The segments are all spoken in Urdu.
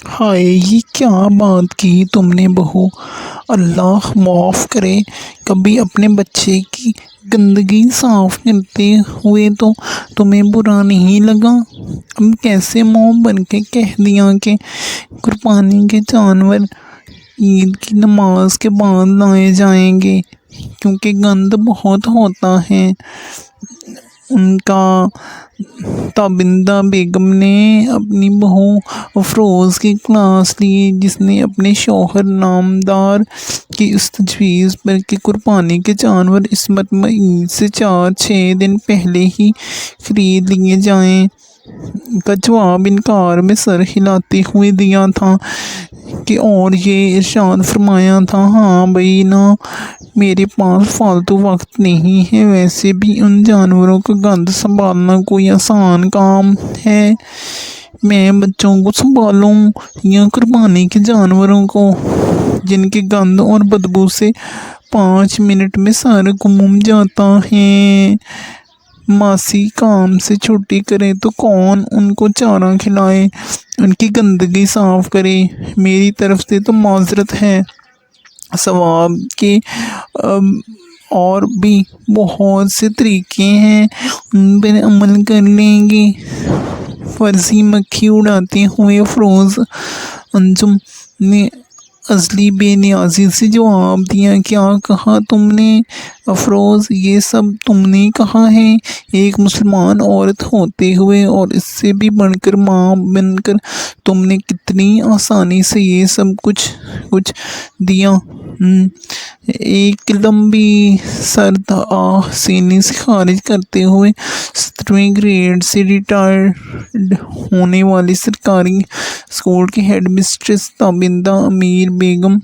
ہائے یہ کیا بات کی تم نے بہو، اللہ معاف کرے، کبھی اپنے بچے کی گندگی صاف کرتے ہوئے تو تمہیں برا نہیں لگا؟ اب کیسے منہ بن کے کہہ دیا کہ قربانی کے جانور عید کی نماز کے بعد لائے جائیں گے، کیونکہ گند بہت ہوتا ہے ان کا۔ تابندہ بیگم نے اپنی بہو افروز کی کلاس لی، جس نے اپنے شوہر نامدار کی اس تجویز پر کہ قربانی کے جانور اس مرتبہ عید سے 4-6 دن پہلے ہی خرید لیے جائیں کا جواب انکار میں سر ہلاتے ہوئے دیا تھا کہ اور یہ ارشاد فرمایا تھا، ہاں بھائی نا، میرے پاس فالتو وقت نہیں ہے، ویسے بھی ان جانوروں کا گند سنبھالنا کوئی آسان کام ہے؟ میں بچوں کو سنبھالوں یا قربانی کے جانوروں کو، جن کے گند اور بدبو سے 5 منٹ میں سارا گم جاتا ہے؟ ماسی کام سے چھٹی کرے تو کون ان کو چارہ کھلائے، ان کی گندگی صاف کرے؟ میری طرف سے تو معذرت ہے، ثواب کے اور بھی بہت سے طریقے ہیں، ان پر عمل کر لیں گے۔ فرضی مکھی اڑاتے ہوئے افروز انجم نے ازلی بے نیازی سے جواب دیا، کیا کہا تم نے افروز؟ یہ سب تم نے کہا ہے؟ ایک مسلمان عورت ہوتے ہوئے اور اس سے بھی بڑھ کر ماں بن کر تم نے کتنی آسانی سے یہ سب کچھ دیا۔ ایک لمبی سرد آہ سینے سے خارج کرتے ہوئے 7ویں گریڈ سے ریٹائرڈ ہونے والی سرکاری اسکول کی ہیڈ مسٹریس تابندہ امیر بیگم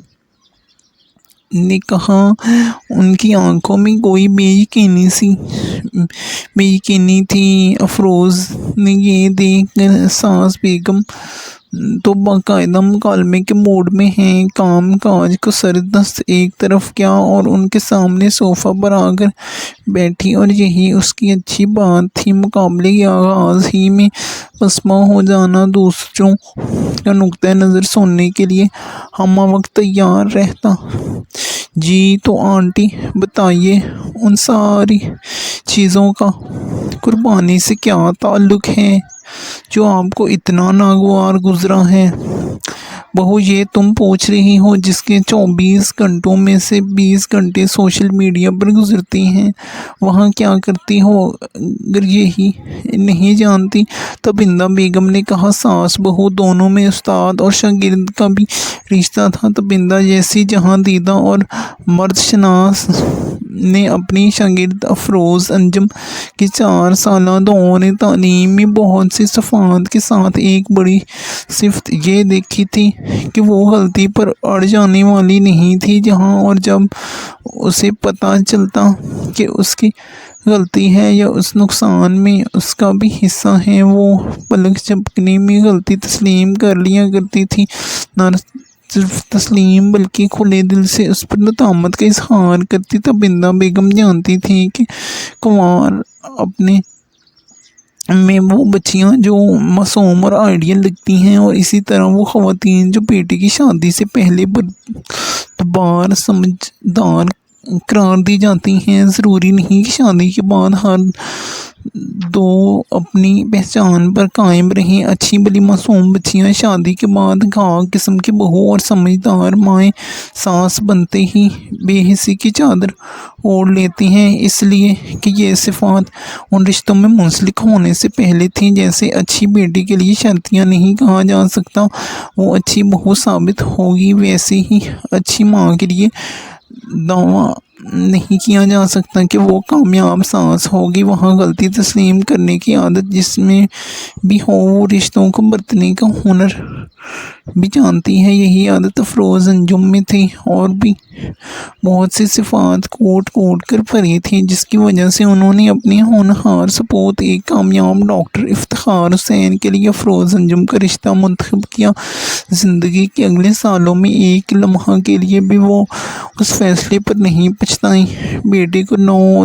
نے کہا۔ ان کی آنکھوں میں کوئی بے یقینی تھی۔ افروز نے یہ دیکھ کر احساس بیگم تو باقاعدہ مکالمے کے موڈ میں ہیں، کام کاج کو سردست ایک طرف کیا اور ان کے سامنے صوفہ پر آ کر بیٹھی، اور یہی اس کی اچھی بات تھی، مقابلے کے آغاز ہی میں پسپا ہو جانا، دوسروں کا نقطہ نظر سننے کے لیے ہمہ وقت تیار رہتا۔ جی تو آنٹی بتائیے، ان ساری چیزوں کا قربانی سے کیا تعلق ہے جو آپ کو اتنا ناگوار گزرا ہے؟ بہو یہ تم پوچھ رہی ہو جس کے 24 گھنٹوں میں سے 20 گھنٹے سوشل میڈیا پر گزرتی ہیں، وہاں کیا کرتی ہو اگر یہی نہیں جانتی؟ تابندہ بیگم نے کہا۔ ساس بہو دونوں میں استاد اور شاگرد کا بھی رشتہ تھا۔ تابندہ جیسی جہاں دیدہ اور مرد شناس نے اپنی شاگرد افروز انجم کی 4 سالہ دورِ تعلیم میں بہت سی صفات کے ساتھ ایک بڑی صفت یہ دیکھی تھی کہ وہ غلطی پر اڑ جانے والی نہیں تھی، جہاں اور جب اسے پتہ چلتا کہ اس کی غلطی ہے یا اس نقصان میں اس کا بھی حصہ ہے، وہ پلک جھپکنے میں غلطی تسلیم کر لیا کرتی تھی۔ نہ صرف تسلیم بلکہ کھلے دل سے اس پر ندامت کا اظہار کرتی۔ تابندہ بیگم جانتی تھی کہ کنوار اپنے میں وہ بچیاں جو معصوم اور آئیڈیل لگتی ہیں، اور اسی طرح وہ خواتین جو بیٹے کی شادی سے پہلے بردبار سمجھدار قرار دی جاتی ہیں، ضروری نہیں کہ شادی کے بعد ہر دو اپنی پہچان پر قائم رہیں۔ اچھی بھلی معصوم بچیاں شادی کے بعد خاک قسم کی بہو اور سمجھدار مائیں ساس بنتے ہی بے حسی کی چادر اوڑھ لیتی ہیں، اس لیے کہ یہ صفات ان رشتوں میں منسلک ہونے سے پہلے تھیں۔ جیسے اچھی بیٹی کے لیے شرطیاں نہیں کہا جا سکتا وہ اچھی بہو ثابت ہوگی، ویسے ہی اچھی ماں کے لیے دعویٰ نہیں کیا جا سکتا کہ وہ کامیاب ساس ہوگی۔ وہاں غلطی تسلیم کرنے کی عادت جس میں بھی ہو، وہ رشتوں کو برتنے کا ہنر بھی جانتی ہے۔ یہی عادت افروز انجم میں تھی، اور بھی بہت سی صفات کوٹ کر بھری تھی، جس کی وجہ سے انہوں نے اپنے ہونہار سپوت ایک کامیاب ڈاکٹر افتخار حسین کے لیے افروز انجم کا رشتہ منتخب کیا۔ زندگی کے اگلے سالوں میں ایک لمحہ کے لیے بھی وہ اس فیصلے پر نہیں پچھتائیں۔ بیٹے کو 9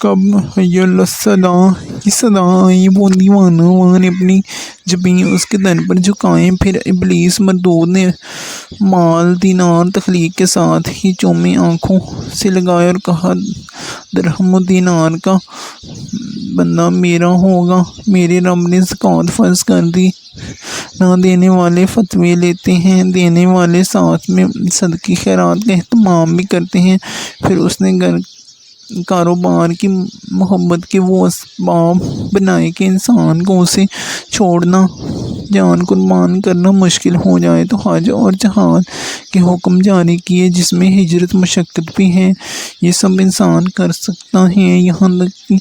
کب حی الصلاح کی صدا آئی، وہ دیوانہ وار اپنی جبیں اس کے در پر جھکائیں۔ پھر ابلیس مردود نے مال دینار تخلیق کے ساتھ ہی چومے آنکھوں سے لگائے اور کہا، درہم و دینار کا بندہ میرا ہوگا۔ میرے رب نے زکوٰۃ فرض کر دی، نہ دینے والے فتوے لیتے ہیں، دینے والے ساتھ میں صدقے خیرات کا اہتمام بھی کرتے ہیں۔ پھر اس نے کاروبار کی محبت کے وہ اسباب بنائے کہ انسان کو اسے چھوڑنا، جان قربان کرنا مشکل ہو جائے، تو حج اور جہاد کے حکم جاری کیے، جس میں ہجرت مشقت بھی ہے۔ یہ سب انسان کر سکتا ہے، یہاں تک کہ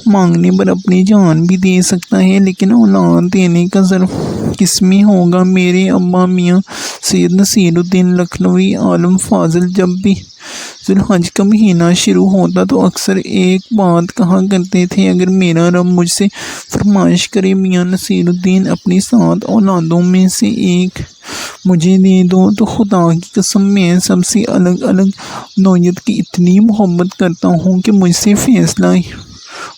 مانگنے پر اپنی جان بھی دے سکتا ہے، لیکن اولاد دینے کا ظرف کس میں ہوگا؟ میرے ابا میاں سید نصیر الدین لکھنوی عالم فاضل جب بھی ذوالحج کا مہینہ شروع ہوتا تو اکثر ایک بات کہا کرتے تھے، اگر میرا رب مجھ سے فرمائش کرے میاں نصیر الدین اپنی 7 اولادوں میں سے ایک مجھے دے دو، تو خدا کی قسم میں سب سے الگ الگ نوعیت کی اتنی محبت کرتا ہوں کہ مجھ سے فیصلہ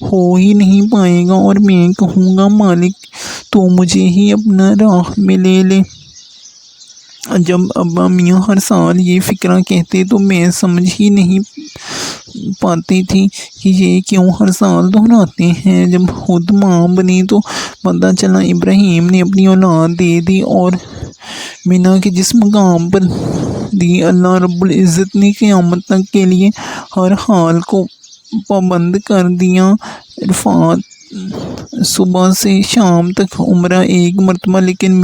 ہو ہی نہیں پائے گا، اور میں کہوں گا مالک تو مجھے ہی اپنا راہ میں لے لے۔ جب ابا میاں ہر سال یہ فقرہ کہتے تو میں سمجھ ہی نہیں پاتی تھی کہ یہ کیوں ہر سال دہراتے ہیں۔ جب خود ماں بنی تو پتہ چلا ابراہیم نے اپنی اولاد دے دی، اور مینا کے جس مقام پر دی، اللہ رب العزت نے قیامت تک کے لیے ہر حال کو پابند کر دیا۔ عرفات صبح سے شام تک عمرہ ایک مرتبہ، لیکن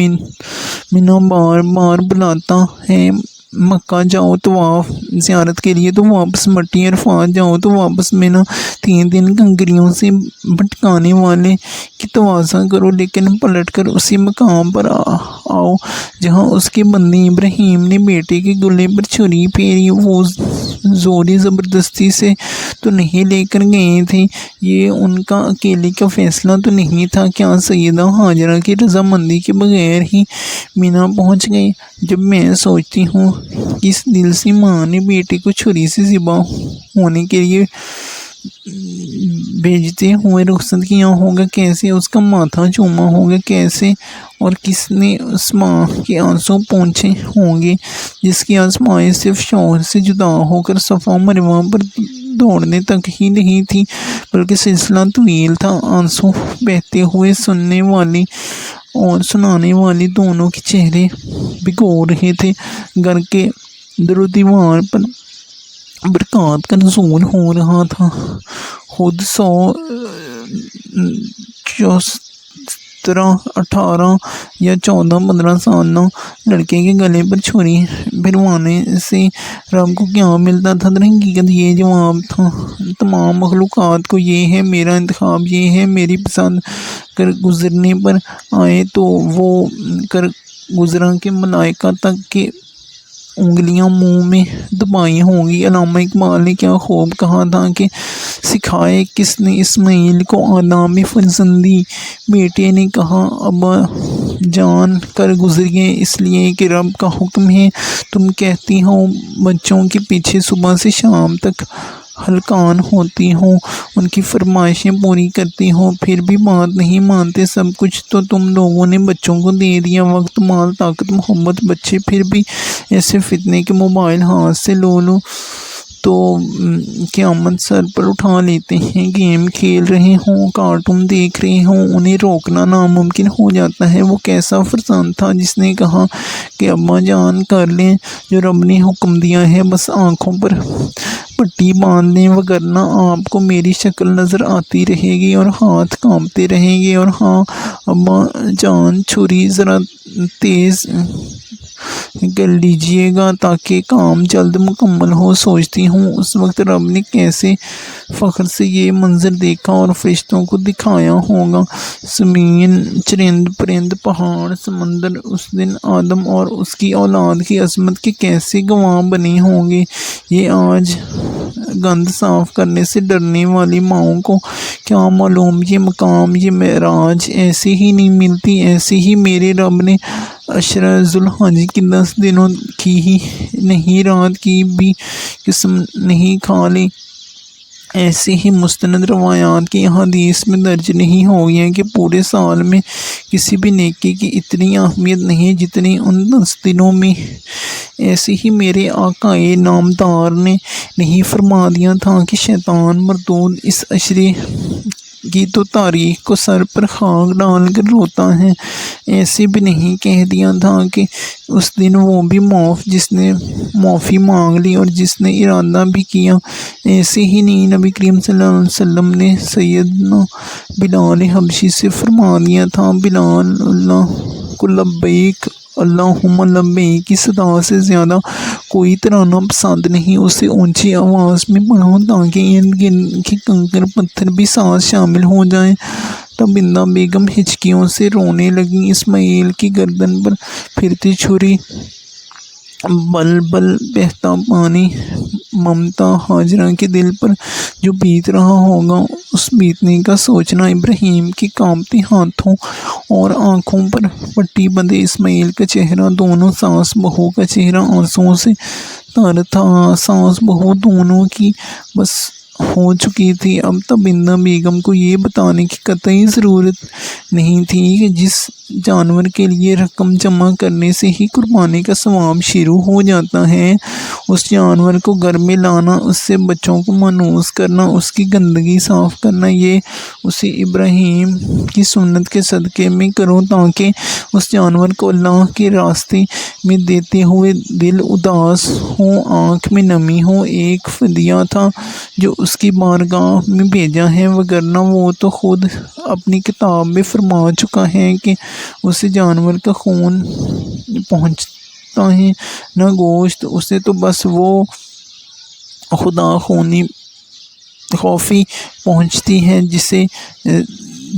مینا بار بار بلاتا ہے۔ مکہ جاؤ طواف زیارت کے لیے تو واپس مٹی، عرفات جاؤ تو واپس مینا۔ 3 دن کنکریوں سے بھٹکانے والے کی توازہ کرو، لیکن پلٹ کر اسی مقام پر آؤ جہاں اس کے بندے ابراہیم نے بیٹے کے گلے پر چھری پھیری۔ وہ زوری زبردستی سے تو نہیں لے کر گئے تھے، یہ ان کا اکیلے کا فیصلہ تو نہیں تھا۔ کیا سیدہ ہاجرہ کی رضامندی کے بغیر ہی مینا پہنچ گئے؟ جب میں سوچتی ہوں کس دل سے ماں نے بیٹے کو چھری سے ذبح ہونے کے لیے بھیجتے ہوئے رخصت کیا ہوگا، کیسے اس کا ماتھا چوما ہوگا، کیسے اور کس نے اس ماں کے آنسو پونچھے ہوں گے جس کی آزمائش صرف شوہر سے جدا ہو کر صفا مروہ پر دوڑنے تک ہی نہیں تھی، بلکہ سلسلہ طویل تھا۔ آنسو بہتے ہوئے سننے والی اور سنانے والی دونوں کے چہرے بھگو رہے تھے۔ گھر کے در و دیوار پر برکات کا نزول ہو رہا تھا۔ خود 18 یا 15 سالہ لڑکے کے گلے پر چھری بھروانے سے رب کو کیا ملتا تھا؟ در حقیقت یہ جواب تھا تمام مخلوقات کو، یہ ہے میرا انتخاب، یہ ہے میری پسند۔ کر گزرنے پر آئے تو وہ کر گزرا کے ملائکہ تک کے انگلیاں منہ میں دبائی ہوں گی۔ علامہ اقبال نے کیا خوب کہا تھا کہ سکھائے کس نے اسماعیل کو آداب فرزندی؟ بیٹے نے کہا، ابا جان کر گزریے اس لیے کہ رب کا حکم ہے۔ تم کہتی ہو بچوں کے پیچھے صبح سے شام تک ہلکان ہوتی ہو، ان کی فرمائشیں پوری کرتی ہو، پھر بھی بات نہیں مانتے۔ سب کچھ تو تم لوگوں نے بچوں کو دے دیا، وقت، مال، طاقت، محبت، بچے، پھر بھی ایسے فتنے کے موبائل ہاتھ سے لو تو قیامت سر پر اٹھا لیتے ہیں۔ گیم کھیل رہے ہوں، کارٹون دیکھ رہے ہوں، انہیں روکنا ناممکن ہو جاتا ہے۔ وہ کیسا فرزند تھا جس نے کہا کہ ابا جان کر لیں جو رب نے حکم دیا ہے، بس آنکھوں پر پٹی باندھ لیں، وگرنہ آپ کو میری شکل نظر آتی رہے گی اور ہاتھ کانپتے رہیں گے۔ اور ہاں ابا جان، چھری ذرا تیز کر لیجئے گا تاکہ کام جلد مکمل ہو۔ سوچتی ہوں اس وقت رب نے کیسے فخر سے یہ منظر دیکھا اور فرشتوں کو دکھایا ہوگا۔ زمین، چرند پرند، پہاڑ، سمندر اس دن آدم اور اس کی اولاد کی عظمت کے کیسے گواہ بنے ہوں گے۔ یہ آج گند صاف کرنے سے ڈرنے والی ماؤں کو کیا معلوم یہ مقام، یہ معراج ایسے ہی نہیں ملتی۔ ایسے ہی میرے رب نے عشرہ ذوالحج کی 10 دنوں کی ہی نہیں، رات کی بھی قسم نہیں کھا لی۔ ایسی ہی مستند روایات کی احادیث میں درج نہیں ہو گئی ہیں کہ پورے سال میں کسی بھی نیکی کی اتنی اہمیت نہیں جتنی ان 10 دنوں میں۔ ایسے ہی میرے آقائے نامدار نے نہیں فرما دیا تھا کہ شیطان مردود اس عشرے کی تو تاریخ کو سر پر خاک ڈال کر روتا ہے۔ ایسے بھی نہیں کہہ دیا تھا کہ اس دن وہ بھی معاف جس نے معافی مانگ لی اور جس نے ارادہ بھی کیا۔ ایسے ہی نہیں نبی کریم صلی اللہ علیہ وسلم نے سیدنا بلال حبشی سے فرما دیا تھا، بلال اللہ کو لبیک اللہم لبیک کی صدا سے زیادہ کوئی ترانہ پسند نہیں، اسے اونچی آواز میں پڑھو تاکہ ارد گرد کے کنکر پتھر بھی ساتھ شامل ہو جائیں۔ تب بندہ بیگم ہچکیوں سے رونے لگیں۔ اسماعیل کی گردن پر پھرتی چھری، بل بل بہتا پانی، ممتا ہاجرہ کے دل پر جو بیت رہا ہوگا اس بیتنے کا سوچنا۔ ابراہیم کے کانپتے ہاتھوں اور آنکھوں پر پٹی بندھے اسماعیل کا چہرہ، دونوں ساس بہو کا چہرہ آنسوؤں سے تر تھا۔ ساس بہو دونوں کی بس ہو چکی تھی۔ اب تبندہ بیگم کو یہ بتانے کی قطعی ضرورت نہیں تھی کہ جس جانور کے لیے رقم جمع کرنے سے ہی قربانی کا ثواب شروع ہو جاتا ہے، اس جانور کو گھر میں لانا، اس سے بچوں کو مانوس کرنا، اس کی گندگی صاف کرنا، یہ اسے ابراہیم کی سنت کے صدقے میں کرو تاکہ اس جانور کو اللہ کے راستے میں دیتے ہوئے دل اداس ہو، آنکھ میں نمی ہو۔ ایک فدیہ تھا جو اس کی بارگاہ میں بھیجا ہے، وگرنہ وہ تو خود اپنی کتاب میں فرما چکا ہے کہ اسے جانور کا خون پہنچتا ہے نہ گوشت، اسے تو بس وہ خدا خوفی پہنچتی ہے جسے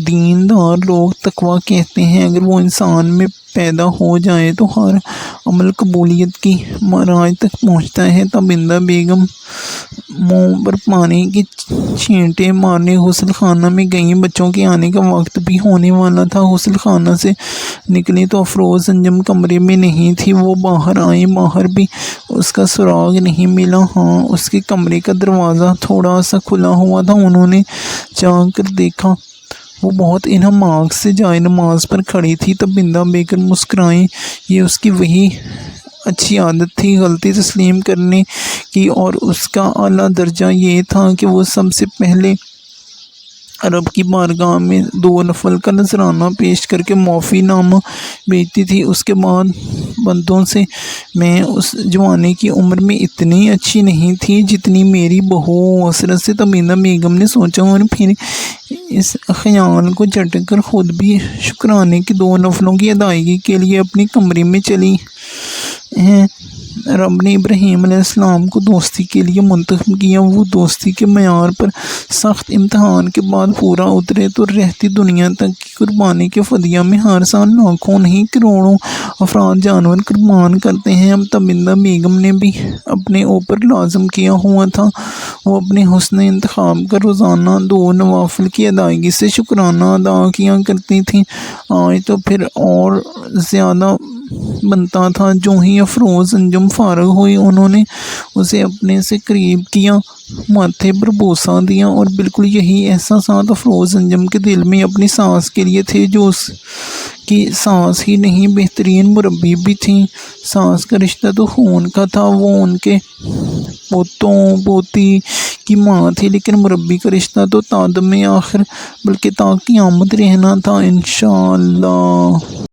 دیندار لوگ تقویٰ کہتے ہیں۔ اگر وہ انسان میں پیدا ہو جائے تو ہر عمل قبولیت کی معراج تک پہنچتا ہے۔ تبندہ بیگم منہ پر پانی کے چھینٹے مارنے غسل خانہ میں گئیں۔ بچوں کے آنے کا وقت بھی ہونے والا تھا۔ غسل خانہ سے نکلی تو افروز انجم کمرے میں نہیں تھی۔ وہ باہر آئیں، باہر بھی اس کا سراغ نہیں ملا۔ ہاں، اس کے کمرے کا دروازہ تھوڑا سا کھلا ہوا تھا۔ انہوں نے جھانک کر دیکھا، وہ بہت انہماک سے جائے نماز پر کھڑی تھی۔ تبندہ بیگم مسکرائیں، یہ اس کی وہی اچھی عادت تھی غلطی تسلیم کرنے کی، اور اس کا اعلیٰ درجہ یہ تھا کہ وہ سب سے پہلے رب کی بارگاہ میں 2 نفل کا نذرانہ پیش کر کے معافی نامہ بھیجتی تھی۔ اس کے بعد بندوں سے میں اس جوانی کی عمر میں اتنی اچھی نہیں تھی جتنی میری بہو۔ حسرت سے تبندہ بیگم نے سوچا اور پھر اس خیال کو جھٹک کر خود بھی شکرانے کی 2 نفلوں کی ادائیگی کے لیے اپنے کمرے میں چلی ہیں۔ رب نے ابراہیم علیہ السلام کو دوستی کے لیے منتخب کیا۔ وہ دوستی کے معیار پر سخت امتحان کے بعد پورا اترے تو رہتی دنیا تک کی قربانی کے فدیہ میں ہر سال لاکھوں نہیں کروڑوں افراد جانور قربان کرتے ہیں۔ اب تبندہ بیگم نے بھی اپنے اوپر لازم کیا ہوا تھا، وہ اپنے حسن انتخاب کا روزانہ 2 نوافل کی ادائیگی سے شکرانہ ادا کیا کرتی تھیں۔ آج تو پھر اور زیادہ بنتا تھا۔ جو ہی افروز انجم فارغ ہوئی، انہوں نے اسے اپنے سے قریب کیا، ماتھے پر بوسہ دیا، اور بالکل یہی احساسات افروز انجم کے دل میں اپنی ساس کے لیے تھے جو اس کی ساس ہی نہیں بہترین مربی بھی تھیں۔ ساس کا رشتہ تو خون کا تھا، وہ ان کے پوتوں پوتی کی ماں تھی، لیکن مربی کا رشتہ تو تا دم آخر بلکہ تا قیامت رہنا تھا۔ انشاءاللہ۔